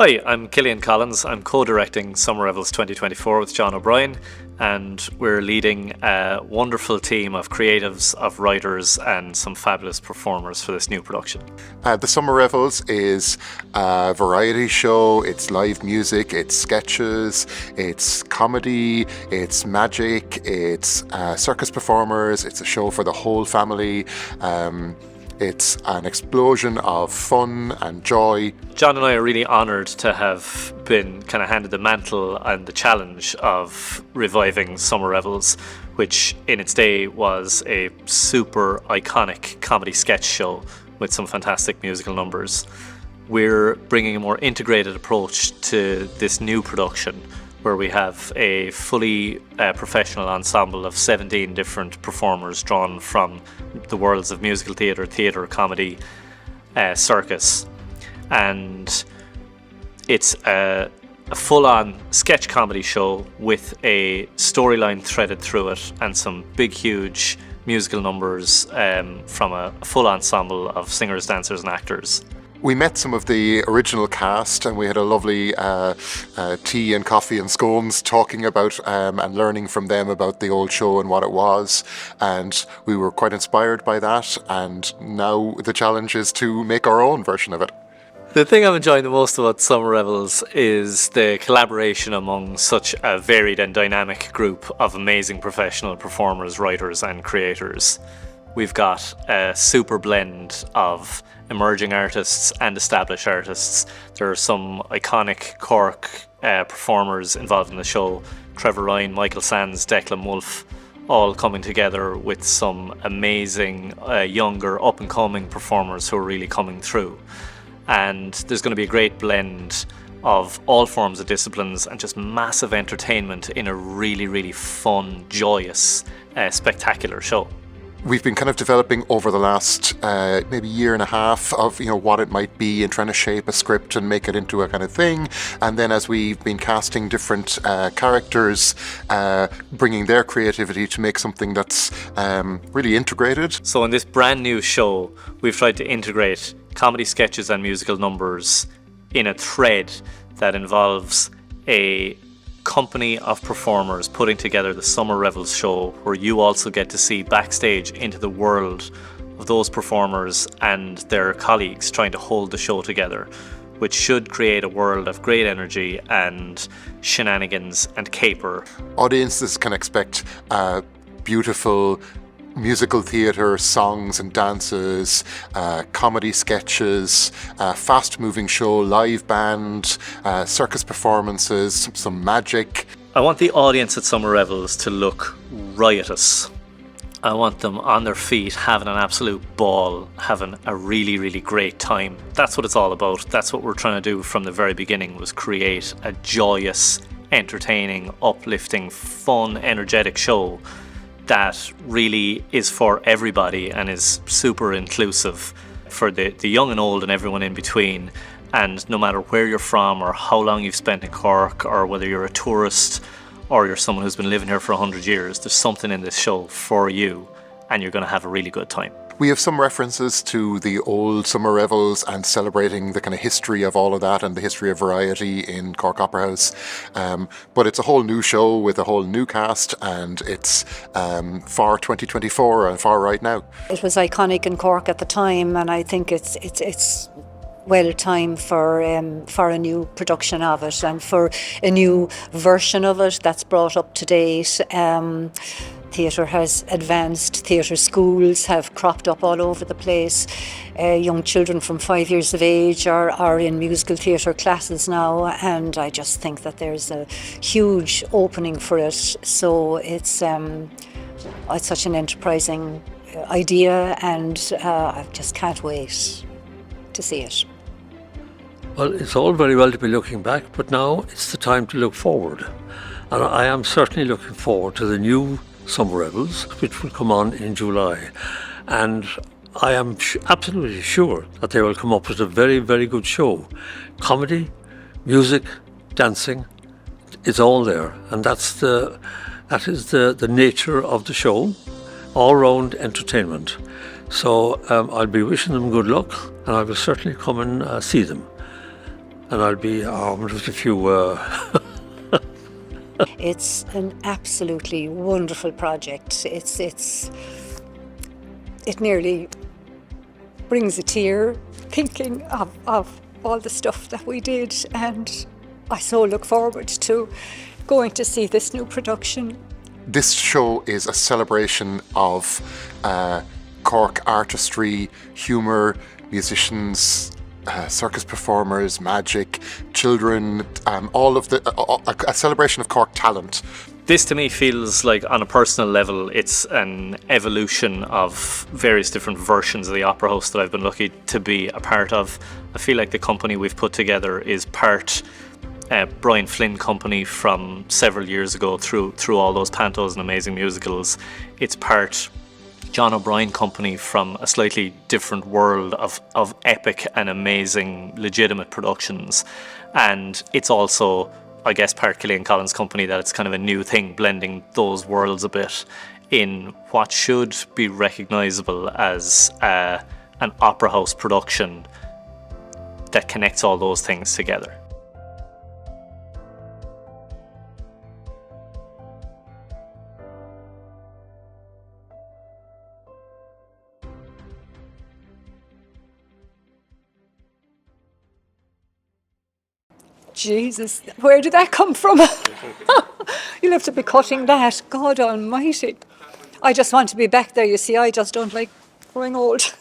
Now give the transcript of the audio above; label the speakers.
Speaker 1: Hi, I'm Killian Collins. I'm co-directing Summer Revels 2024 with John O'Brien, and we're leading a wonderful team of creatives, of writers, and some fabulous performers for this new production.
Speaker 2: The Summer Revels is a variety show. It's live music, it's sketches, it's comedy, it's magic, it's circus performers, it's a show for the whole family. It's an explosion of fun and joy.
Speaker 1: John and I are really honoured to have been kind of handed the mantle and the challenge of reviving Summer Revels, which in its day was a super iconic comedy sketch show with some fantastic musical numbers. We're bringing a more integrated approach to this new production, where we have a fully professional ensemble of 17 different performers drawn from the worlds of musical theatre, comedy, circus. And it's a full-on sketch comedy show with a storyline threaded through it and some big, huge musical numbers from a full ensemble of singers, dancers and actors.
Speaker 2: We met some of the original cast and we had a lovely tea and coffee and scones talking about and learning from them about the old show and what it was, and we were quite inspired by that, and now the challenge is to make our own version of it.
Speaker 1: The thing I'm enjoying the most about Summer Revels is the collaboration among such a varied and dynamic group of amazing professional performers, writers and creators. We've got a super blend of emerging artists and established artists. There are some iconic Cork performers involved in the show: Trevor Ryan, Michael Sands, Declan Wolfe, all coming together with some amazing younger up-and-coming performers who are really coming through. And there's going to be a great blend of all forms of disciplines and just massive entertainment in a really, really fun, joyous, spectacular show.
Speaker 2: We've been kind of developing over the last maybe year and a half of what it might be and trying to shape a script and make it into a kind of thing. And then as we've been casting different characters, bringing their creativity to make something that's really integrated.
Speaker 1: So in this brand new show, we've tried to integrate comedy sketches and musical numbers in a thread that involves a company of performers putting together the Summer Revels show, where you also get to see backstage into the world of those performers and their colleagues trying to hold the show together, which should create a world of great energy and shenanigans and caper.
Speaker 2: Audiences can expect beautiful musical theatre, songs and dances, comedy sketches, fast-moving show, live band, circus performances, some magic.
Speaker 1: I want the audience at Summer Revels to look riotous. I want them on their feet, having an absolute ball, having a really, really great time. That's what it's all about. That's what we're trying to do from the very beginning, was create a joyous, entertaining, uplifting, fun, energetic show that really is for everybody and is super inclusive for the young and old and everyone in between. And no matter where you're from or how long you've spent in Cork, or whether you're a tourist or you're someone who's been living here for 100 years, there's something in this show for you and you're going to have a really good time.
Speaker 2: We have some references to the old Summer Revels and celebrating the kind of history of all of that and the history of variety in Cork Opera House. But it's a whole new show with a whole new cast, and it's for 2024 and for right now.
Speaker 3: It was iconic in Cork at the time, and I think it's well time for a new production of it and for a new version of it that's brought up to date. Theatre has advanced, theatre schools have cropped up all over the place. Young children from 5 years of age are in musical theatre classes now, and I just think that there's a huge opening for it. So it's such an enterprising idea, and I just can't wait to see it.
Speaker 4: Well, it's all very well to be looking back, but now it's the time to look forward. And I am certainly looking forward to the new Summer Revels, which will come on in July. And I am absolutely sure that they will come up with a very, very good show. Comedy, music, dancing, it's all there. And that is the nature of the show, all-round entertainment. So I'll be wishing them good luck, and I will certainly come and see them. and I'll be armed with a few.
Speaker 3: It's an absolutely wonderful project. It nearly brings a tear thinking of all the stuff that we did, and I so look forward to going to see this new production.
Speaker 2: This show is a celebration of Cork artistry, humour, musicians, circus performers, magic, children, all of a celebration of Cork talent.
Speaker 1: This to me feels like, on a personal level, it's an evolution of various different versions of the Opera House that I've been lucky to be a part of. I feel like the company we've put together is part Brian Flynn company from several years ago through all those pantos and amazing musicals. It's part John O'Brien company from a slightly different world of epic and amazing legitimate productions. And it's also, I guess, part Killian Collins company, that it's kind of a new thing, blending those worlds a bit in what should be recognisable as an opera house production that connects all those things together.
Speaker 3: Jesus, where did that come from? You'll have to be cutting that. God almighty. I just want to be back there, you see. I just don't like growing old.